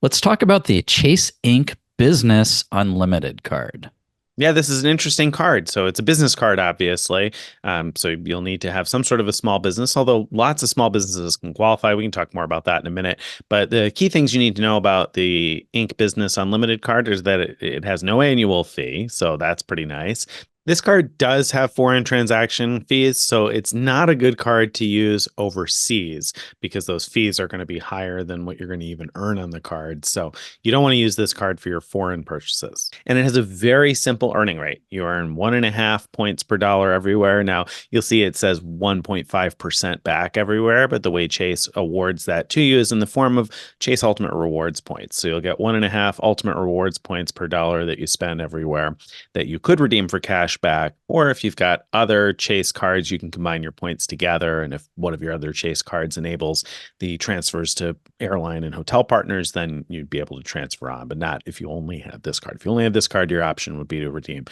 Let's talk about the Chase Inc. Business Unlimited card. Yeah, this is an interesting card. So it's a business card, obviously. So you'll need to have some sort of a small business, although lots of small businesses can qualify. We can talk more about that in a minute. But the key things you need to know about the Inc. Business Unlimited card is that it has no annual fee. So that's pretty nice. This card does have foreign transaction fees, so it's not a good card to use overseas because those fees are going to be higher than what you're going to even earn on the card. So you don't want to use this card for your foreign purchases. And it has a very simple earning rate. You earn 1.5 points per dollar everywhere. Now, you'll see it says 1.5% back everywhere, but the way Chase awards that to you is in the form of Chase Ultimate Rewards points. So you'll get 1.5 Ultimate Rewards points per dollar that you spend everywhere that you could redeem for cash back. Or if you've got other Chase cards, you can combine your points together. And if one of your other Chase cards enables the transfers to airline and hotel partners, then you'd be able to transfer on, but not if you only have this card. If you only have this card, your option would be to redeem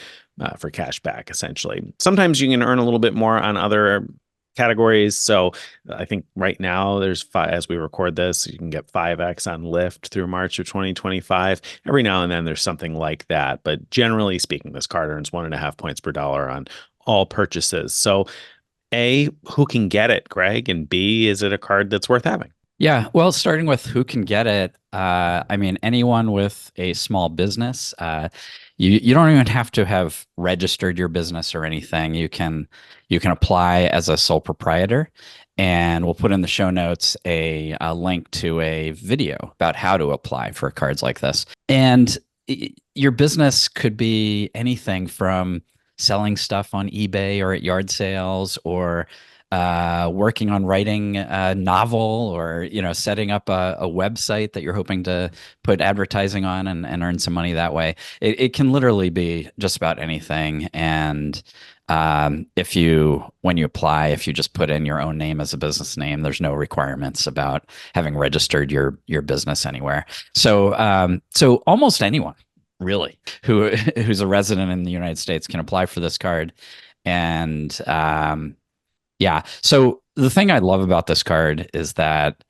for cash back, essentially. Sometimes you can earn a little bit more on other categories. So I think right now there's five, as we record this, you can get 5x on Lyft through March of 2025. Every now and then there's something like that. But generally speaking, this card earns 1.5 points per dollar on all purchases. So A, who can get it, Greg? And B, is it a card that's worth having? Yeah, well, starting with who can get it. I mean, anyone with a small business. You don't even have to have registered your business or anything. You can apply as a sole proprietor, and we'll put in the show notes a link to a video about how to apply for cards like this. And your business could be anything from selling stuff on eBay or at yard sales, or working on writing a novel, or setting up a website that you're hoping to put advertising on and earn some money that way. It can literally be just about anything. And if you when you apply, if you just put in your own name as a business name, there's no requirements about having registered your business anywhere. So almost anyone really who's a resident in the United States can apply for this card. And yeah. So the thing I love about this card is that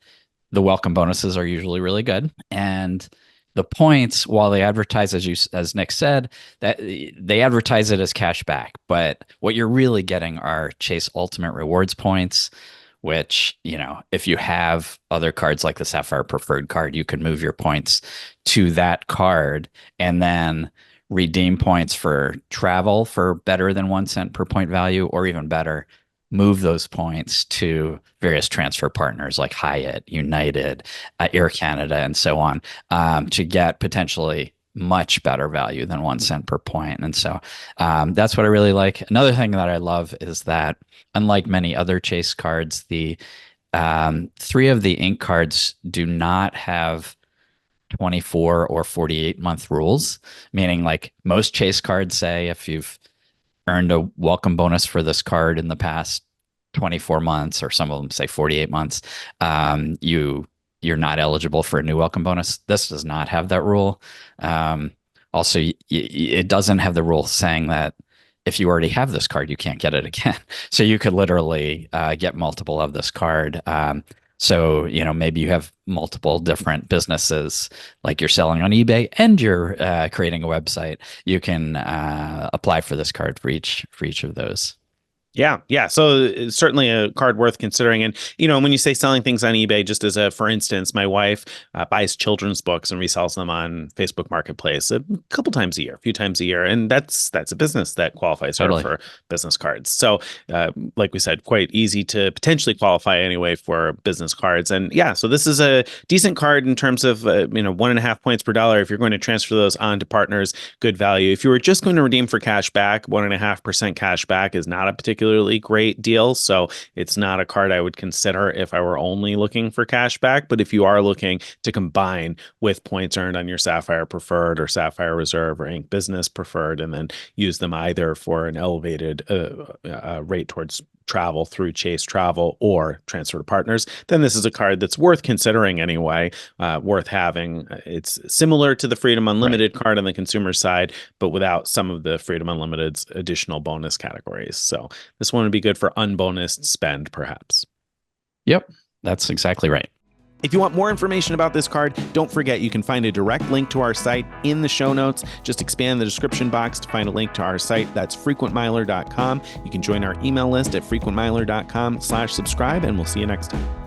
the welcome bonuses are usually really good, and the points, while they advertise, as Nick said, that they advertise it as cash back, but what you're really getting are Chase Ultimate Rewards points, which, if you have other cards like the Sapphire Preferred card, you can move your points to that card and then redeem points for travel for better than 1 cent per point value, or even better, move those points to various transfer partners like Hyatt, United, Air Canada, and so on, to get potentially much better value than 1 cent per point. And so that's what I really like. Another thing that I love is that, unlike many other Chase cards, the three of the ink cards do not have 24 or 48-month rules, meaning like most Chase cards say if you've earned a welcome bonus for this card in the past 24 months, or some of them say 48 months, you're not eligible for a new welcome bonus. This does not have that rule. Also, it doesn't have the rule saying that if you already have this card, you can't get it again. So you could literally get multiple of this card. So, maybe you have multiple different businesses, like you're selling on eBay and you're creating a website. You can apply for this card for each of those. Yeah, yeah. So it's certainly a card worth considering. And, when you say selling things on eBay, just as for instance, my wife buys children's books and resells them on Facebook Marketplace a couple times a year, a few times a year. And that's a business that qualifies her Totally. for business cards. So, like we said, quite easy to potentially qualify anyway for business cards. And yeah, so this is a decent card in terms of, 1.5 points per dollar. If you're going to transfer those on to partners, good value. If you were just going to redeem for cash back, 1.5% cash back is not a particularly great deal. So it's not a card I would consider if I were only looking for cash back. But if you are looking to combine with points earned on your Sapphire Preferred or Sapphire Reserve or Ink Business Preferred, and then use them either for an elevated rate towards travel through Chase Travel or transfer to partners, then this is a card that's worth considering anyway, worth having. It's similar to the Freedom Right. Unlimited card on the consumer side, but without some of the Freedom Unlimited's additional bonus categories. So this one would be good for unbonused spend, perhaps. Yep. That's exactly right. If you want more information about this card, don't forget you can find a direct link to our site in the show notes. Just expand the description box to find a link to our site. That's frequentmiler.com. You can join our email list at frequentmiler.com/subscribe, and we'll see you next time.